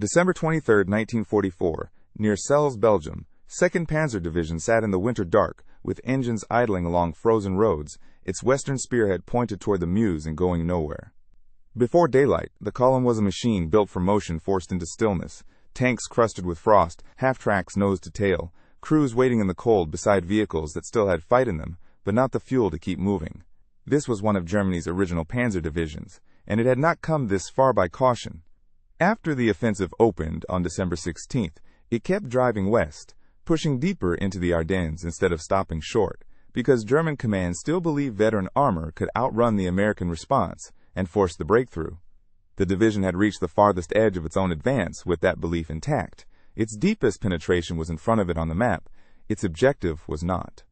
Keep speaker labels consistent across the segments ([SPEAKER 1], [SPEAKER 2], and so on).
[SPEAKER 1] December 23, 1944, near Celles, Belgium, 2nd Panzer Division sat in the winter dark, with engines idling along frozen roads, its western spearhead pointed toward the Meuse and going nowhere. Before daylight, the column was a machine built for motion forced into stillness, tanks crusted with frost, half-tracks nose to tail, crews waiting in the cold beside vehicles that still had fight in them, but not the fuel to keep moving. This was one of Germany's original Panzer divisions, and it had not come this far by caution. After the offensive opened on December 16th, it kept driving west, pushing deeper into the Ardennes instead of stopping short, because German command still believed veteran armor could outrun the American response and force the breakthrough. The division had reached the farthest edge of its own advance with that belief intact. Its deepest penetration was in front of it on the map. Its objective was not.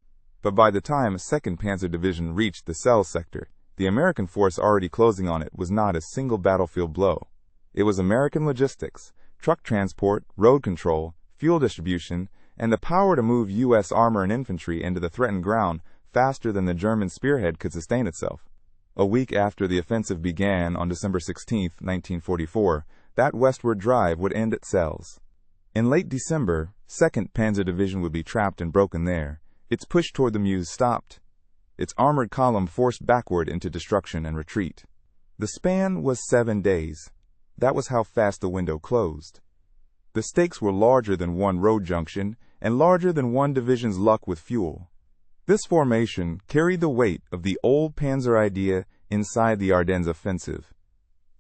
[SPEAKER 1] But by the time 2nd Panzer Division reached the Celles sector, the American force already closing on it was not a single battlefield blow. It was American logistics, truck transport, road control, fuel distribution, and the power to move U.S. armor and infantry into the threatened ground faster than the German spearhead could sustain itself. A week after the offensive began on December 16, 1944, that westward drive would end at Celles. In late December, 2nd Panzer Division would be trapped and broken there. Its push toward the Meuse stopped. Its armored column forced backward into destruction and retreat. The span was 7 days. That was how fast the window closed. The stakes were larger than one road junction and larger than one division's luck with fuel. This formation carried the weight of the old Panzer idea inside the Ardennes offensive.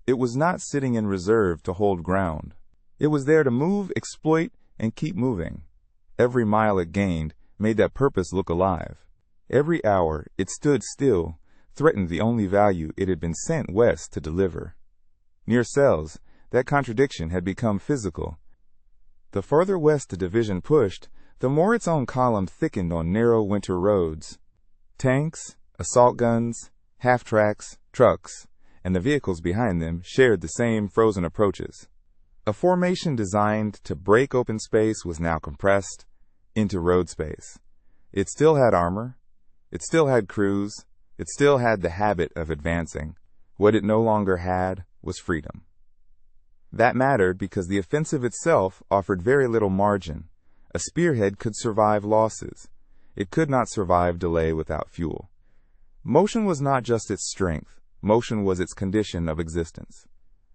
[SPEAKER 1] It was not sitting in reserve to hold ground. It was there to move, exploit, and keep moving. Every mile it gained made that purpose look alive. Every hour it stood still threatened the only value it had been sent west to deliver. Near Celles, that contradiction had become physical. The further west the division pushed, the more its own column thickened on narrow winter roads. Tanks, assault guns, half-tracks, trucks, and the vehicles behind them shared the same frozen approaches. A formation designed to break open space was now compressed into road space. It still had armor. It still had crews. It still had the habit of advancing. What it no longer had was freedom. That mattered because the offensive itself offered very little margin. A spearhead could survive losses. It could not survive delay without fuel. Motion was not just its strength. Motion was its condition of existence.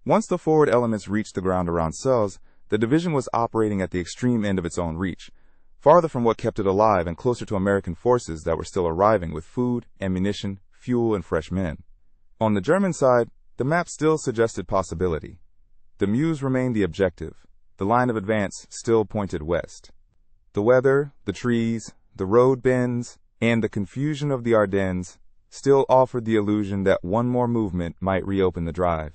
[SPEAKER 1] Once the forward elements reached the ground around Celles, the division was operating at the extreme end of its own reach, farther from what kept it alive and closer to American forces that were still arriving with food, ammunition, fuel, and fresh men. On the German side, the map still suggested possibility. The Meuse remained the objective. The line of advance still pointed west. The weather, the trees, the road bends, and the confusion of the Ardennes still offered the illusion that one more movement might reopen the drive.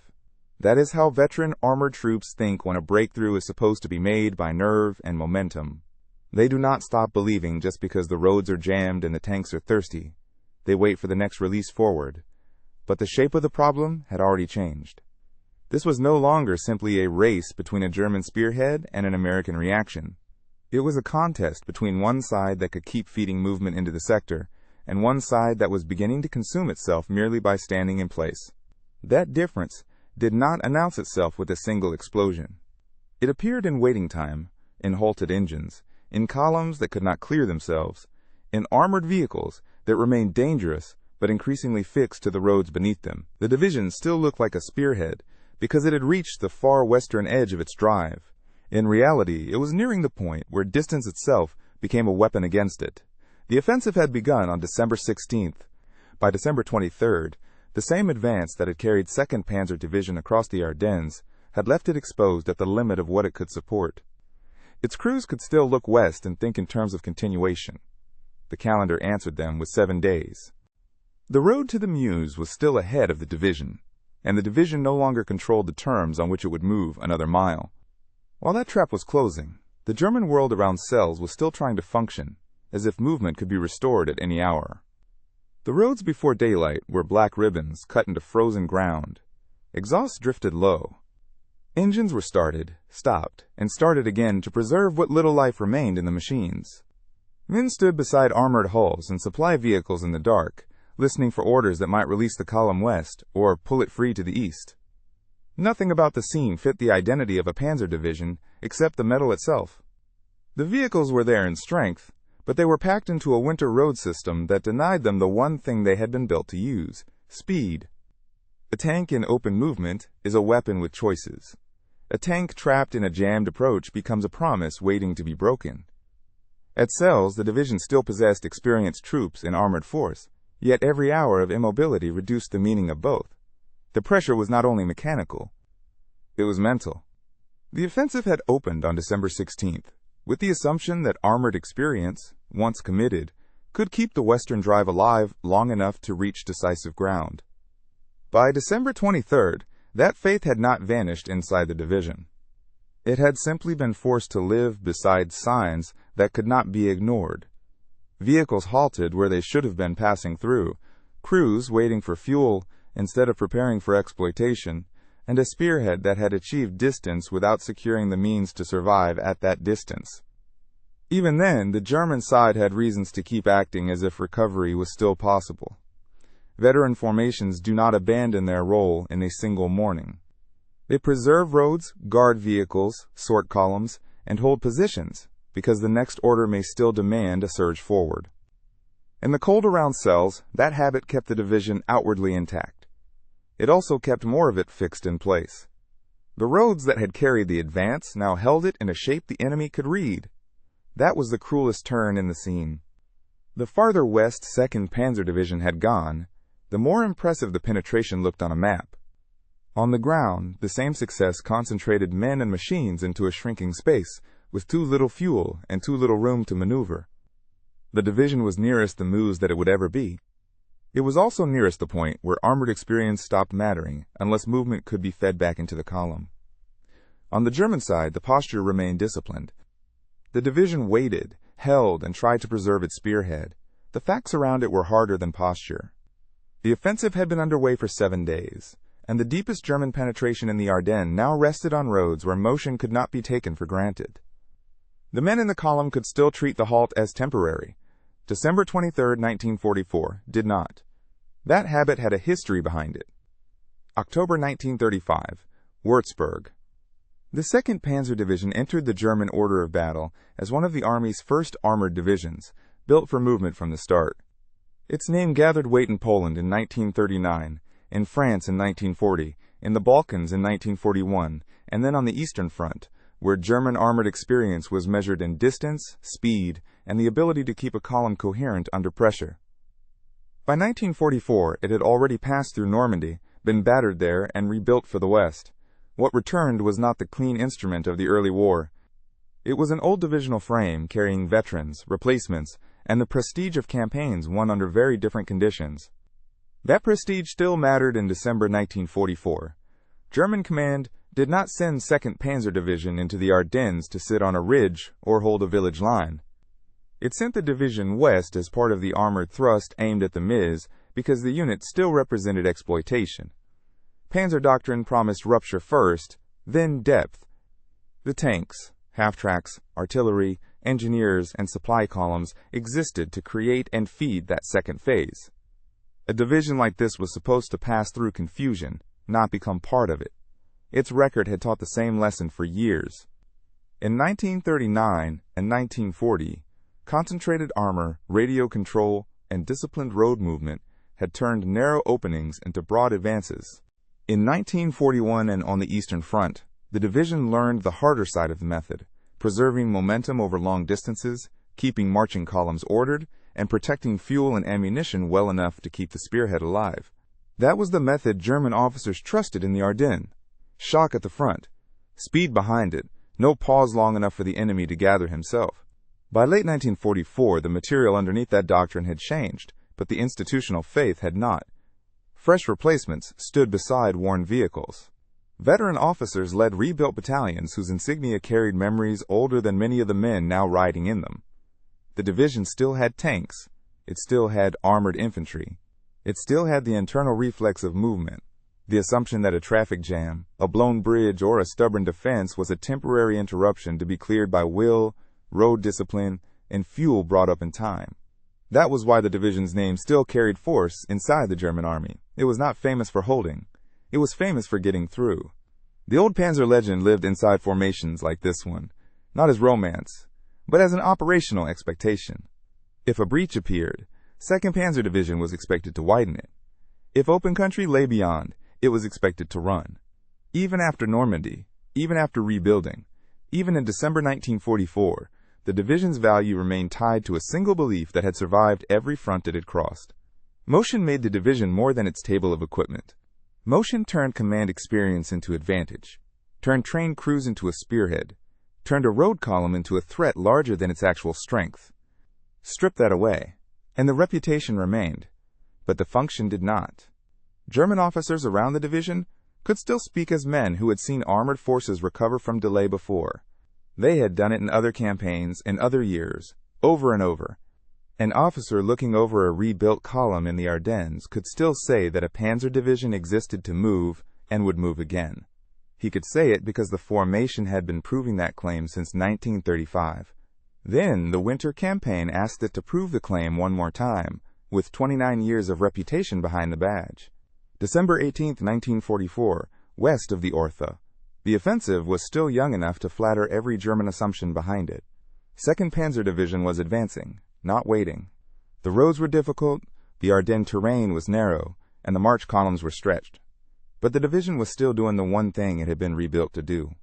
[SPEAKER 1] That is how veteran armored troops think when a breakthrough is supposed to be made by nerve and momentum. They do not stop believing just because the roads are jammed and the tanks are thirsty. They wait for the next release forward. But the shape of the problem had already changed. This was no longer simply a race between a German spearhead and an American reaction. It was a contest between one side that could keep feeding movement into the sector and one side that was beginning to consume itself merely by standing in place. That difference did not announce itself with a single explosion. It appeared in waiting time, in halted engines, in columns that could not clear themselves, in armored vehicles that remained dangerous but increasingly fixed to the roads beneath them. The division still looked like a spearhead because it had reached the far western edge of its drive. In reality, it was nearing the point where distance itself became a weapon against it. The offensive had begun on December 16th. By December 23rd, the same advance that had carried 2nd Panzer Division across the Ardennes had left it exposed at the limit of what it could support. Its crews could still look west and think in terms of continuation. The calendar answered them with 7 days. The road to the Meuse was still ahead of the division, and the division no longer controlled the terms on which it would move another mile. While that trap was closing, the German world around Celles was still trying to function, as if movement could be restored at any hour. The roads before daylight were black ribbons cut into frozen ground. Exhausts drifted low. Engines were started, stopped, and started again to preserve what little life remained in the machines. Men stood beside armored hulls and supply vehicles in the dark, listening for orders that might release the column west or pull it free to the east. Nothing about the scene fit the identity of a Panzer Division except the metal itself. The vehicles were there in strength, but they were packed into a winter road system that denied them the one thing they had been built to use: speed. A tank in open movement is a weapon with choices. A tank trapped in a jammed approach becomes a promise waiting to be broken. At Celles, the division still possessed experienced troops in armored force, yet every hour of immobility reduced the meaning of both. The pressure was not only mechanical, it was mental. The offensive had opened on December 16th, with the assumption that armored experience, once committed, could keep the Western drive alive long enough to reach decisive ground. By December 23rd, that faith had not vanished inside the division. It had simply been forced to live beside signs that could not be ignored. Vehicles halted where they should have been passing through, crews waiting for fuel instead of preparing for exploitation, and a spearhead that had achieved distance without securing the means to survive at that distance. Even then, the German side had reasons to keep acting as if recovery was still possible. Veteran formations do not abandon their role in a single morning. They preserve roads, guard vehicles, sort columns, and hold positions, because the next order may still demand a surge forward. In the cold around Celles, that habit kept the division outwardly intact. It also kept more of it fixed in place. The roads that had carried the advance now held it in a shape the enemy could read. That was the cruelest turn in the scene. The farther west 2nd Panzer Division had gone, the more impressive the penetration looked on a map. On the ground, the same success concentrated men and machines into a shrinking space, with too little fuel and too little room to maneuver. The division was nearest the Meuse that it would ever be. It was also nearest the point where armored experience stopped mattering unless movement could be fed back into the column. On the German side, the posture remained disciplined. The division waited, held, and tried to preserve its spearhead. The facts around it were harder than posture. The offensive had been underway for 7 days, and the deepest German penetration in the Ardennes now rested on roads where motion could not be taken for granted. The men in the column could still treat the halt as temporary. December 23, 1944, did not. That habit had a history behind it. October 1935, Würzburg. The 2nd Panzer Division entered the German order of battle as one of the Army's first armored divisions, built for movement from the start. Its name gathered weight in Poland in 1939, in France in 1940, in the Balkans in 1941, and then on the Eastern Front, where German armored experience was measured in distance, speed, and the ability to keep a column coherent under pressure. By 1944, it had already passed through Normandy, been battered there, and rebuilt for the West. What returned was not the clean instrument of the early war. It was an old divisional frame carrying veterans, replacements, and the prestige of campaigns won under very different conditions. That prestige still mattered in December 1944. German command did not send 2nd Panzer Division into the Ardennes to sit on a ridge or hold a village line. It sent the division west as part of the armored thrust aimed at the Meuse because the unit still represented exploitation. Panzer doctrine promised rupture first, then depth. The tanks, half-tracks, artillery, engineers, and supply columns existed to create and feed that second phase. A division like this was supposed to pass through confusion, not become part of it. Its record had taught the same lesson for years. In 1939 and 1940, concentrated armor, radio control, and disciplined road movement had turned narrow openings into broad advances. In 1941 and on the Eastern Front, the division learned the harder side of the method, preserving momentum over long distances, keeping marching columns ordered, and protecting fuel and ammunition well enough to keep the spearhead alive. That was the method German officers trusted in the Ardennes. Shock at the front, speed behind it, no pause long enough for the enemy to gather himself. By late 1944, the material underneath that doctrine had changed, but the institutional faith had not. Fresh replacements stood beside worn vehicles. Veteran officers led rebuilt battalions whose insignia carried memories older than many of the men now riding in them. The division still had tanks. It still had armored infantry. It still had the internal reflex of movement, the assumption that a traffic jam, a blown bridge, or a stubborn defense was a temporary interruption to be cleared by will, road discipline, and fuel brought up in time. That was why the division's name still carried force inside the German army. It was not famous for holding. It was famous for getting through. The old Panzer legend lived inside formations like this one, not as romance, but as an operational expectation. If a breach appeared, 2nd Panzer Division was expected to widen it. If open country lay beyond, it was expected to run. Even after Normandy, even after rebuilding, even in December 1944, the division's value remained tied to a single belief that had survived every front it had crossed. Motion made the division more than its table of equipment. Motion turned command experience into advantage, turned trained crews into a spearhead, turned a road column into a threat larger than its actual strength. Strip that away, and the reputation remained, but the function did not. German officers around the division could still speak as men who had seen armored forces recover from delay before. They had done it in other campaigns, in other years, over and over. An officer looking over a rebuilt column in the Ardennes could still say that a Panzer Division existed to move and would move again. He could say it because the formation had been proving that claim since 1935. Then the Winter Campaign asked it to prove the claim one more time, with 29 years of reputation behind the badge. December 18, 1944, west of the Orthe. The offensive was still young enough to flatter every German assumption behind it. 2nd Panzer Division was advancing, not waiting. The roads were difficult, the Ardennes terrain was narrow, and the march columns were stretched. But the division was still doing the one thing it had been rebuilt to do.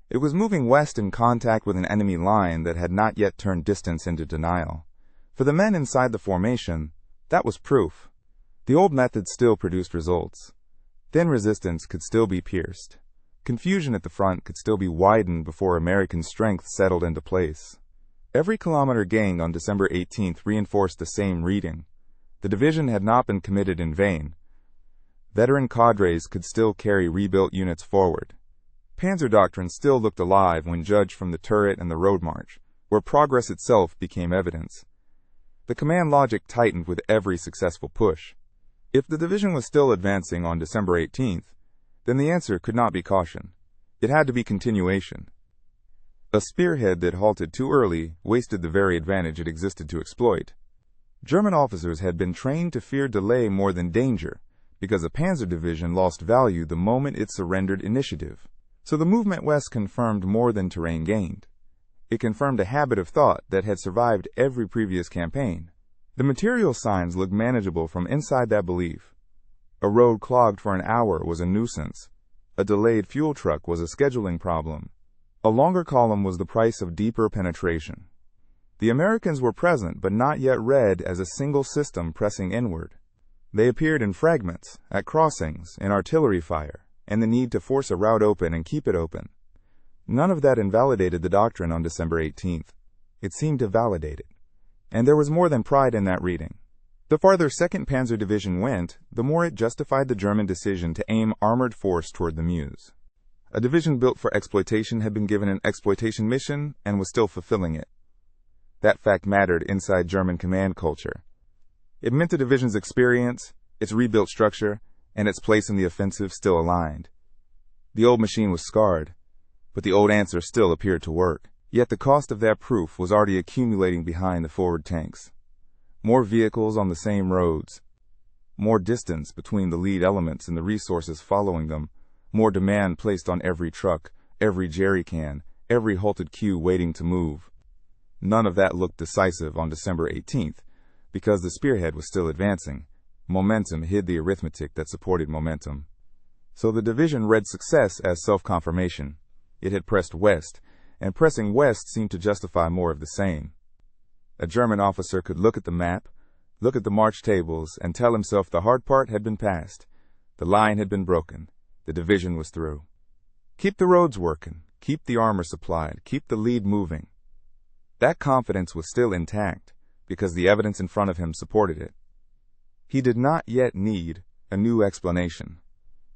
[SPEAKER 1] It was moving west in contact with an enemy line that had not yet turned distance into denial. For the men inside the formation, that was proof. The old method still produced results. Thin resistance could still be pierced. Confusion at the front could still be widened before American strength settled into place. Every kilometer gained on December 18th reinforced the same reading. The division had not been committed in vain. Veteran cadres could still carry rebuilt units forward. Panzer doctrine still looked alive when judged from the turret and the road march, where progress itself became evidence. The command logic tightened with every successful push. If the division was still advancing on December 18th, then the answer could not be caution. It had to be continuation. A spearhead that halted too early wasted the very advantage it existed to exploit. German officers had been trained to fear delay more than danger, because a Panzer Division lost value the moment it surrendered initiative. So the movement west confirmed more than terrain gained. It confirmed a habit of thought that had survived every previous campaign. The material signs looked manageable from inside that belief. A road clogged for an hour was a nuisance. A delayed fuel truck was a scheduling problem. A longer column was the price of deeper penetration. The Americans were present but not yet read as a single system pressing inward. They appeared in fragments, at crossings, in artillery fire, and the need to force a route open and keep it open. None of that invalidated the doctrine on December 18th. It seemed to validate it. And there was more than pride in that reading. The farther 2nd Panzer Division went, the more it justified the German decision to aim armored force toward the Meuse. A division built for exploitation had been given an exploitation mission and was still fulfilling it. That fact mattered inside German command culture. It meant the division's experience, its rebuilt structure, and its place in the offensive still aligned. The old machine was scarred, but the old answer still appeared to work. Yet the cost of that proof was already accumulating behind the forward tanks. More vehicles on the same roads, more distance between the lead elements and the resources following them, more demand placed on every truck, every jerry can, every halted queue waiting to move. None of that looked decisive on December 18th, because the spearhead was still advancing. Momentum hid the arithmetic that supported momentum. So the division read success as self-confirmation. It had pressed west, and pressing west seemed to justify more of the same. A German officer could look at the map, look at the march tables, and tell himself the hard part had been passed. The line had been broken. The division was through. Keep the roads working, keep the armor supplied, keep the lead moving. That confidence was still intact, because the evidence in front of him supported it. He did not yet need a new explanation.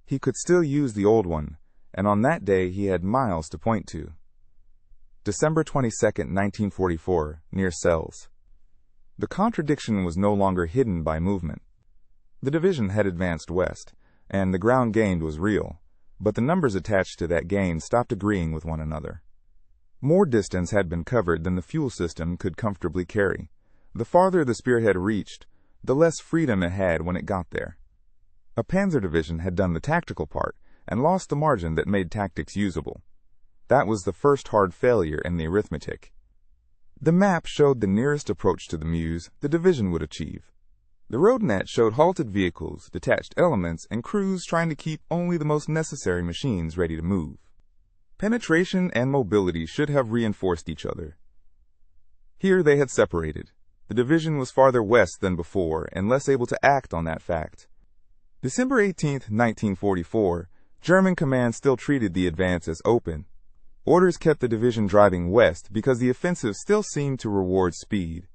[SPEAKER 1] He could still use the old one, and on that day he had miles to point to. December 22, 1944, near Celles. The contradiction was no longer hidden by movement. The division had advanced west, and the ground gained was real, but the numbers attached to that gain stopped agreeing with one another. More distance had been covered than the fuel system could comfortably carry. The farther the spearhead reached, the less freedom it had when it got there. A Panzer Division had done the tactical part, and lost the margin that made tactics usable. That was the first hard failure in the arithmetic. The map showed the nearest approach to the Meuse the division would achieve. The road net showed halted vehicles, detached elements, and crews trying to keep only the most necessary machines ready to move. Penetration and mobility should have reinforced each other. Here they had separated. The division was farther west than before and less able to act on that fact. December 18, 1944, German command still treated the advance as open. Orders kept the division driving west because the offensive still seemed to reward speed.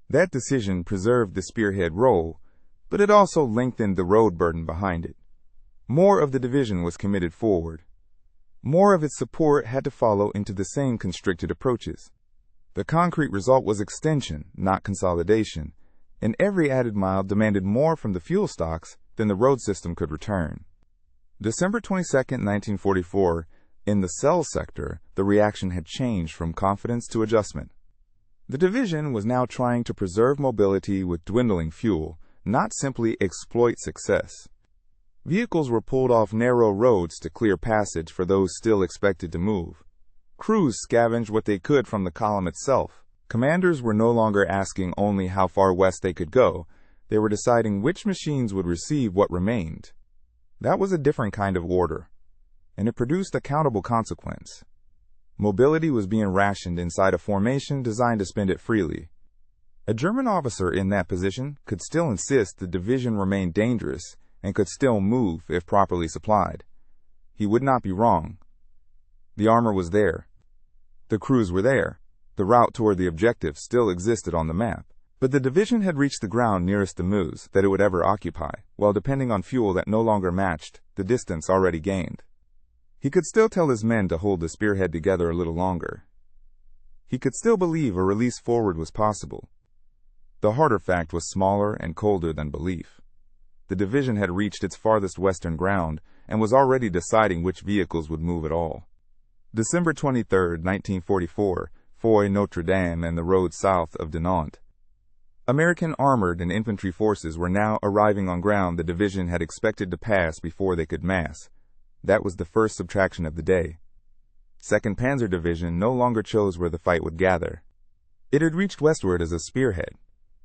[SPEAKER 1] That decision preserved the spearhead role, but it also lengthened the road burden behind it. More of the division was committed forward. More of its support had to follow into the same constricted approaches. The concrete result was extension, not consolidation, and every added mile demanded more from the fuel stocks than the road system could return. December 22, 1944, in the Celles sector, the reaction had changed from confidence to adjustment. The division was now trying to preserve mobility with dwindling fuel, not simply exploit success. Vehicles were pulled off narrow roads to clear passage for those still expected to move. Crews scavenged what they could from the column itself. Commanders were no longer asking only how far west they could go. They were deciding which machines would receive what remained. That was a different kind of order, and it produced a countable consequence. Mobility was being rationed inside a formation designed to spend it freely. A German officer in that position could still insist the division remained dangerous and could still move if properly supplied. He would not be wrong. The armor was there. The crews were there. The route toward the objective still existed on the map. But the division had reached the ground nearest the Meuse that it would ever occupy, while depending on fuel that no longer matched the distance already gained. He could still tell his men to hold the spearhead together a little longer. He could still believe a release forward was possible. The harder fact was smaller and colder than belief. The division had reached its farthest western ground and was already deciding which vehicles would move at all. December 23, 1944, Foy Notre Dame and the road south of Dinant. American armored and infantry forces were now arriving on ground the division had expected to pass before they could mass. That was the first subtraction of the day. 2nd Panzer Division no longer chose where the fight would gather. It had reached westward as a spearhead,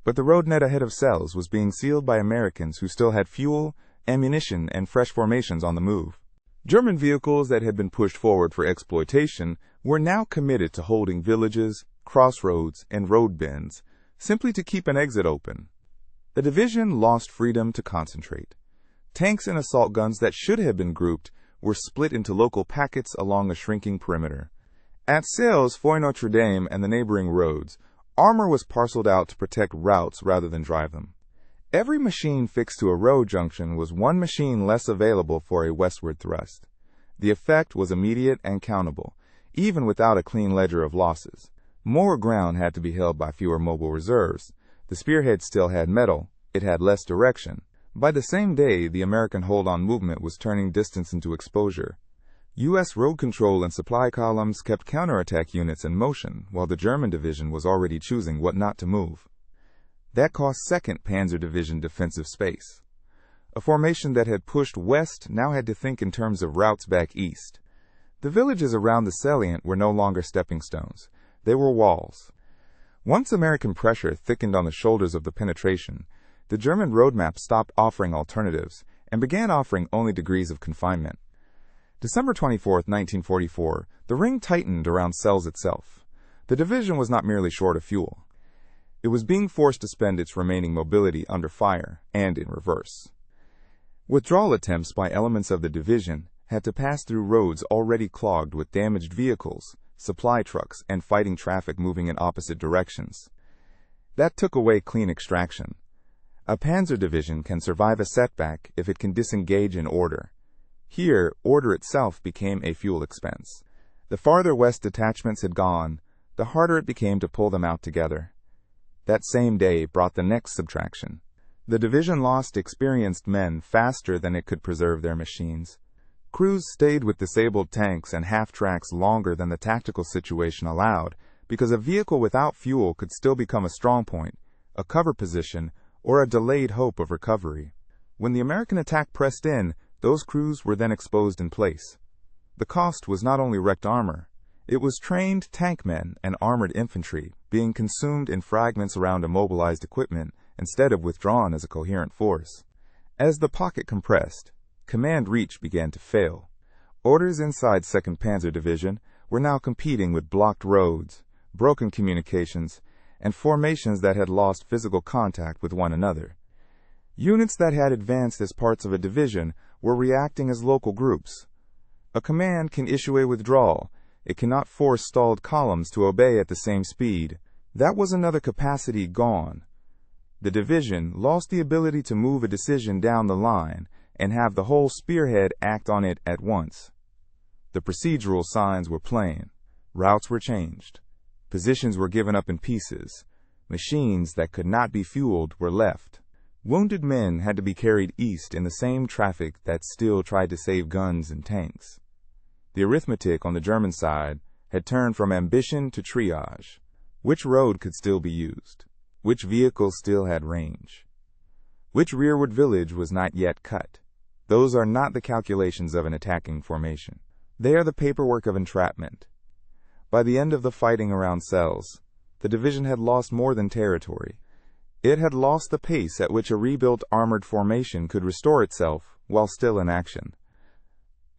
[SPEAKER 1] but the road net ahead of Celles was being sealed by Americans who still had fuel, ammunition, and fresh formations on the move. German vehicles that had been pushed forward for exploitation were now committed to holding villages, crossroads, and road bends, simply to keep an exit open. The division lost freedom to concentrate. Tanks and assault guns that should have been grouped were split into local packets along a shrinking perimeter. At Celles, Foy Notre Dame, and the neighboring roads, armor was parceled out to protect routes rather than drive them. Every machine fixed to a road junction was one machine less available for a westward thrust. The effect was immediate and countable, even without a clean ledger of losses. More ground had to be held by fewer mobile reserves. The spearhead still had metal. It had less direction. By the same day, the American hold-on movement was turning distance into exposure. U.S. road control and supply columns kept counterattack units in motion, while the German division was already choosing what not to move. That cost 2nd Panzer Division defensive space. A formation that had pushed west now had to think in terms of routes back east. The villages around the salient were no longer stepping stones. They were walls. Once American pressure thickened on the shoulders of the penetration, the German roadmap stopped offering alternatives and began offering only degrees of confinement. December 24, 1944, the ring tightened around Celles itself. The division was not merely short of fuel. It was being forced to spend its remaining mobility under fire and in reverse. Withdrawal attempts by elements of the division had to pass through roads already clogged with damaged vehicles, supply trucks, and fighting traffic moving in opposite directions. That took away clean extraction. A Panzer Division can survive a setback if it can disengage in order. Here, order itself became a fuel expense. The farther west detachments had gone, the harder it became to pull them out together. That same day brought the next subtraction. The division lost experienced men faster than it could preserve their machines. Crews stayed with disabled tanks and half-tracks longer than the tactical situation allowed, because a vehicle without fuel could still become a strong point, a cover position, or a delayed hope of recovery. When the American attack pressed in, Those crews were then exposed in place. The cost was not only wrecked armor, it was trained tank men and armored infantry being consumed in fragments around immobilized equipment instead of withdrawn as a coherent force. As the pocket compressed, command reach began to fail. Orders inside 2nd Panzer Division were now competing with blocked roads, broken communications, and formations that had lost physical contact with one another. Units that had advanced as parts of a division were reacting as local groups. A command can issue a withdrawal. It cannot force stalled columns to obey at the same speed. That was another capacity gone. The division lost the ability to move a decision down the line and have the whole spearhead act on it at once. The procedural signs were plain. Routes were changed. Positions were given up in pieces. Machines that could not be fueled were left. Wounded men had to be carried east in the same traffic that still tried to save guns and tanks. The arithmetic on the German side had turned from ambition to triage. Which road could still be used? Which vehicle still had range? Which rearward village was not yet cut? Those are not the calculations of an attacking formation. They are the paperwork of entrapment. By the end of the fighting around Celles, the division had lost more than territory. It had lost the pace at which a rebuilt armored formation could restore itself while still in action.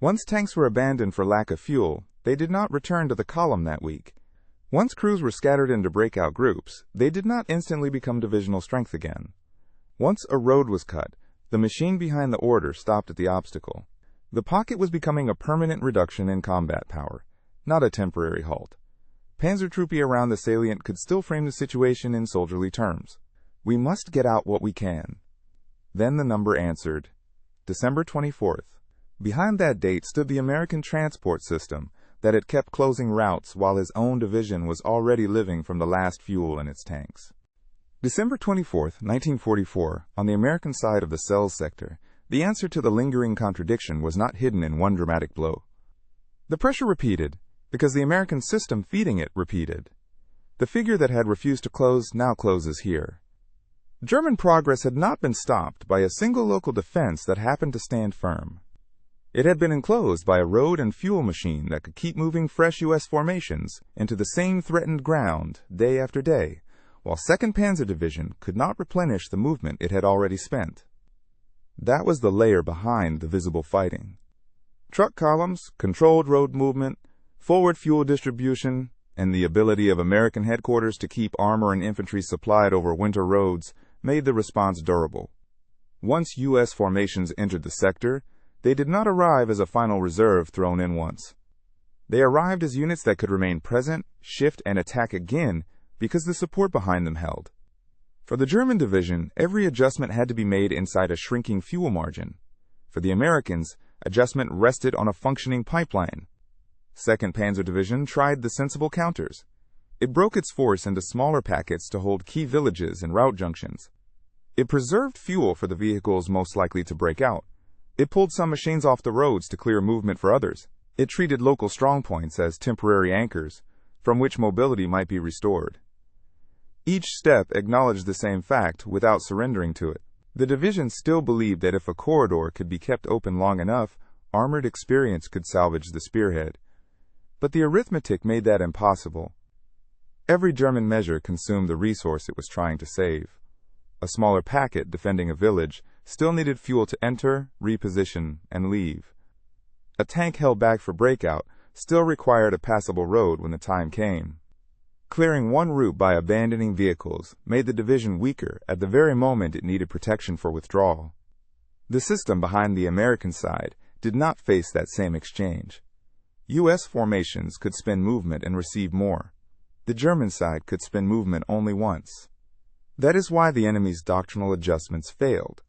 [SPEAKER 1] Once tanks were abandoned for lack of fuel, they did not return to the column that week. Once crews were scattered into breakout groups, they did not instantly become divisional strength again. Once a road was cut, the machine behind the order stopped at the obstacle. The pocket was becoming a permanent reduction in combat power, not a temporary halt. Panzer troops around the salient could still frame the situation in soldierly terms. We must get out what we can. Then the number answered. December 24th. Behind that date stood the American transport system that had kept closing routes while his own division was already living from the last fuel in its tanks. December 24th, 1944, on the American side of the Celles sector, the answer to the lingering contradiction was not hidden in one dramatic blow. The pressure repeated, because the American system feeding it repeated. The figure that had refused to close now closes here. German progress had not been stopped by a single local defense that happened to stand firm. It had been enclosed by a road and fuel machine that could keep moving fresh U.S. formations into the same threatened ground day after day, while 2nd Panzer Division could not replenish the movement it had already spent. That was the layer behind the visible fighting. Truck columns, controlled road movement, forward fuel distribution, and the ability of American headquarters to keep armor and infantry supplied over winter roads made the response durable. Once U.S. formations entered the sector, they did not arrive as a final reserve thrown in once. They arrived as units that could remain present, shift, and attack again because the support behind them held. For the German division, every adjustment had to be made inside a shrinking fuel margin. For the Americans, adjustment rested on a functioning pipeline. 2nd Panzer Division tried the sensible counters. It broke its force into smaller packets to hold key villages and route junctions. It preserved fuel for the vehicles most likely to break out. It pulled some machines off the roads to clear movement for others. It treated local strongpoints as temporary anchors, from which mobility might be restored. Each step acknowledged the same fact without surrendering to it. The division still believed that if a corridor could be kept open long enough, armored experience could salvage the spearhead. But the arithmetic made that impossible. Every German measure consumed the resource it was trying to save. A smaller packet defending a village still needed fuel to enter, reposition, and leave. A tank held back for breakout still required a passable road when the time came. Clearing one route by abandoning vehicles made the division weaker at the very moment it needed protection for withdrawal. The system behind the American side did not face that same exchange. U.S. formations could spend movement and receive more. The German side could spend movement only once. That is why the enemy's doctrinal adjustments failed.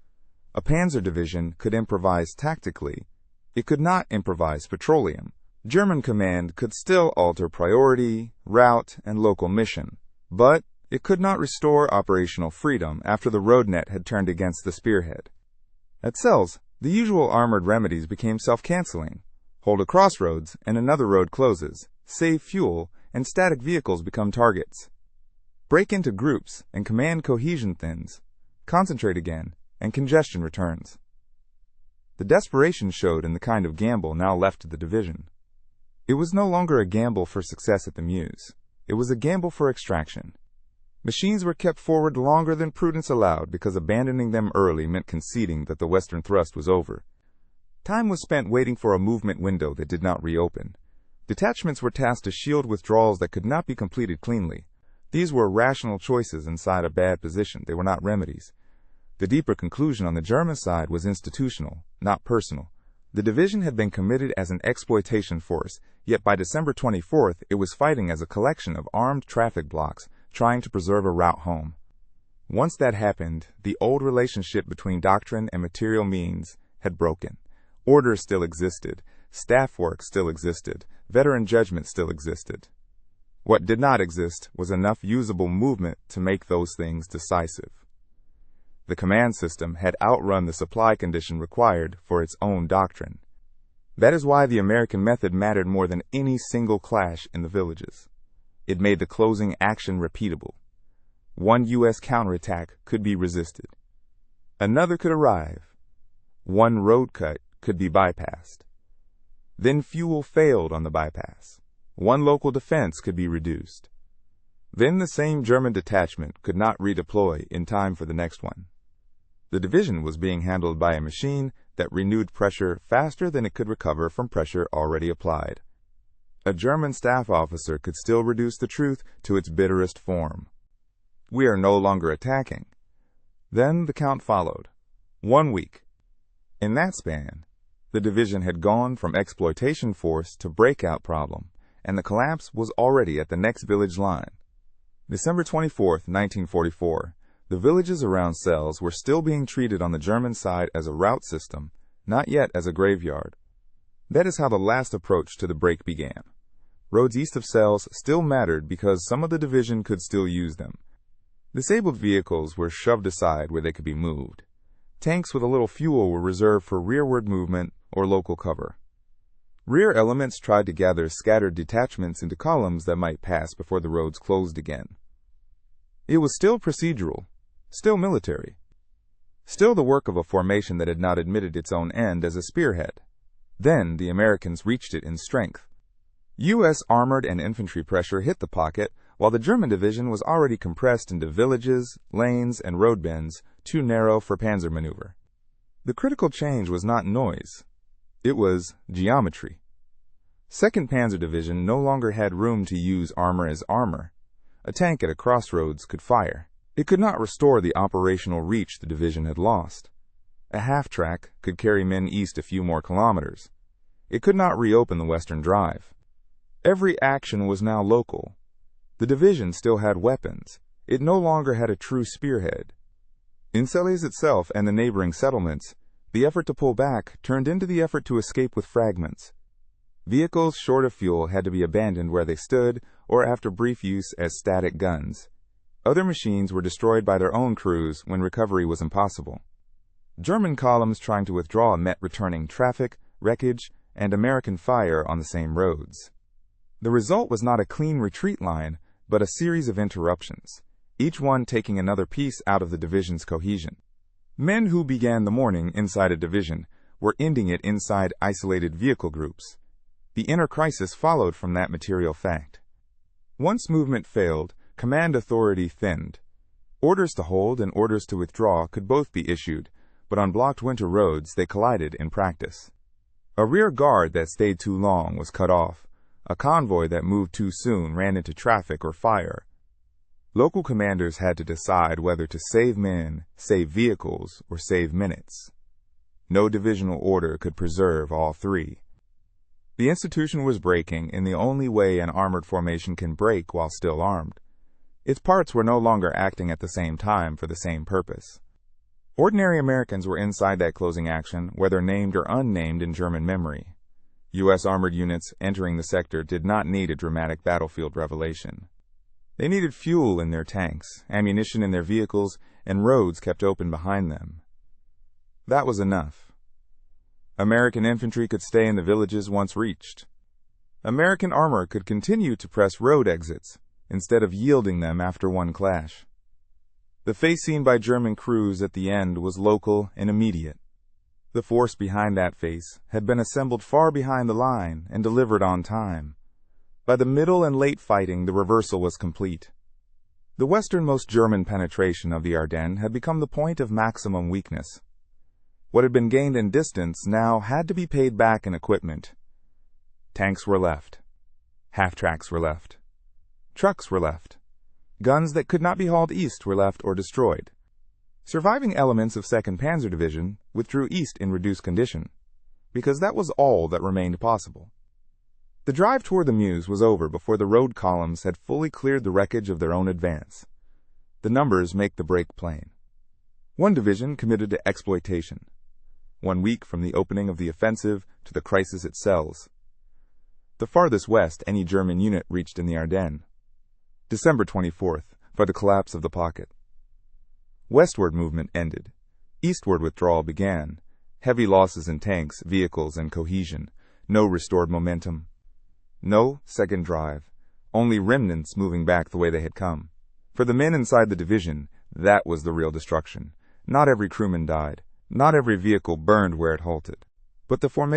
[SPEAKER 1] A Panzer Division could improvise tactically. It could not improvise petroleum. German command could still alter priority, route, and local mission, but it could not restore operational freedom after the road net had turned against the spearhead. At Celles, the usual armored remedies became self-canceling. Hold a crossroads and another road closes, save fuel, and static vehicles become targets. Break into groups and command cohesion thins. Concentrate again, and congestion returns. The desperation showed in the kind of gamble now left to the division. It was no longer a gamble for success at the Meuse. It was a gamble for extraction. Machines were kept forward longer than prudence allowed because abandoning them early meant conceding that the western thrust was over. Time was spent waiting for a movement window that did not reopen. Detachments were tasked to shield withdrawals that could not be completed cleanly. These were rational choices inside a bad position. They were not remedies. The deeper conclusion on the German side was institutional, not personal. The division had been committed as an exploitation force, yet by December 24th it was fighting as a collection of armed traffic blocks, trying to preserve a route home. Once that happened, the old relationship between doctrine and material means had broken. Order still existed, staff work still existed, veteran judgment still existed. What did not exist was enough usable movement to make those things decisive. The command system had outrun the supply condition required for its own doctrine. That is why the American method mattered more than any single clash in the villages. It made the closing action repeatable. One U.S. counterattack could be resisted. Another could arrive. One road cut could be bypassed. Then fuel failed on the bypass. One local defense could be reduced. Then the same German detachment could not redeploy in time for the next one. The division was being handled by a machine that renewed pressure faster than it could recover from pressure already applied. A German staff officer could still reduce the truth to its bitterest form. We are no longer attacking. Then the count followed. 1 week. In that span, the division had gone from exploitation force to breakout problem, and the collapse was already at the next village line. December 24, 1944, the villages around Celles were still being treated on the German side as a route system, not yet as a graveyard. That is how the last approach to the break began. Roads east of Celles still mattered because some of the division could still use them. Disabled vehicles were shoved aside where they could be moved. Tanks with a little fuel were reserved for rearward movement or local cover. Rear elements tried to gather scattered detachments into columns that might pass before the roads closed again. It was still procedural, still military, still the work of a formation that had not admitted its own end as a spearhead. Then the Americans reached it in strength. U.S. armored and infantry pressure hit the pocket, while the German division was already compressed into villages, lanes, and road bends too narrow for panzer maneuver. The critical change was not noise. It was geometry. 2nd Panzer Division no longer had room to use armor as armor. A tank at a crossroads could fire. It could not restore the operational reach the division had lost. A half-track could carry men east a few more kilometers. It could not reopen the western drive. Every action was now local. The division still had weapons. It no longer had a true spearhead. In Celles itself and the neighboring settlements, the effort to pull back turned into the effort to escape with fragments. Vehicles short of fuel had to be abandoned where they stood or after brief use as static guns. Other machines were destroyed by their own crews when recovery was impossible. German columns trying to withdraw met returning traffic, wreckage, and American fire on the same roads. The result was not a clean retreat line, but a series of interruptions, each one taking another piece out of the division's cohesion. Men who began the morning inside a division were ending it inside isolated vehicle groups. The inner crisis followed from that material fact. Once movement failed, command authority thinned. Orders to hold and orders to withdraw could both be issued, but on blocked winter roads they collided in practice. A rear guard that stayed too long was cut off. A convoy that moved too soon ran into traffic or fire. Local commanders had to decide whether to save men, save vehicles, or save minutes. No divisional order could preserve all three. The institution was breaking in the only way an armored formation can break while still armed. Its parts were no longer acting at the same time for the same purpose. Ordinary Americans were inside that closing action, whether named or unnamed in German memory. U.S. armored units entering the sector did not need a dramatic battlefield revelation. They needed fuel in their tanks, ammunition in their vehicles, and roads kept open behind them. That was enough. American infantry could stay in the villages once reached. American armor could continue to press road exits, instead of yielding them after one clash. The face seen by German crews at the end was local and immediate. The force behind that face had been assembled far behind the line and delivered on time. By the middle and late fighting, the reversal was complete. The westernmost German penetration of the Ardennes had become the point of maximum weakness. What had been gained in distance now had to be paid back in equipment. Tanks were left. Half-tracks were left. Trucks were left. Guns that could not be hauled east were left or destroyed. Surviving elements of 2nd Panzer Division withdrew east in reduced condition, because that was all that remained possible. The drive toward the Meuse was over before the road columns had fully cleared the wreckage of their own advance. The numbers make the break plain. One division committed to exploitation. 1 week from the opening of the offensive to the crisis it sells. The farthest west any German unit reached in the Ardennes. December 24th, for the collapse of the pocket. Westward movement ended. Eastward withdrawal began. Heavy losses in tanks, vehicles, and cohesion. No restored momentum. No second drive. Only remnants moving back the way they had come. For the men inside the division, that was the real destruction. Not every crewman died. Not every vehicle burned where it halted. But the formation